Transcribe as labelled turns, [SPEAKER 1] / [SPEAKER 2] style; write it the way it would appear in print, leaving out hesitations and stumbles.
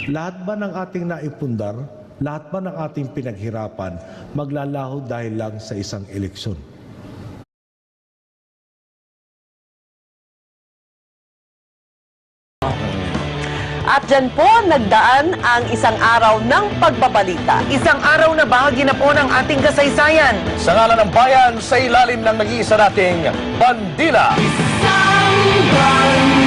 [SPEAKER 1] Lahat ba ng ating naipundar, lahat ba ng ating pinaghirapan, maglalaho dahil lang sa isang eleksyon?
[SPEAKER 2] At dyan po nagdaan ang isang araw ng pagbabalita.
[SPEAKER 3] Isang araw na bahagi na po ng ating kasaysayan.
[SPEAKER 4] Sa ngalan ng bayan, sa ilalim ng nag-iisa nating bandila.
[SPEAKER 5] Isang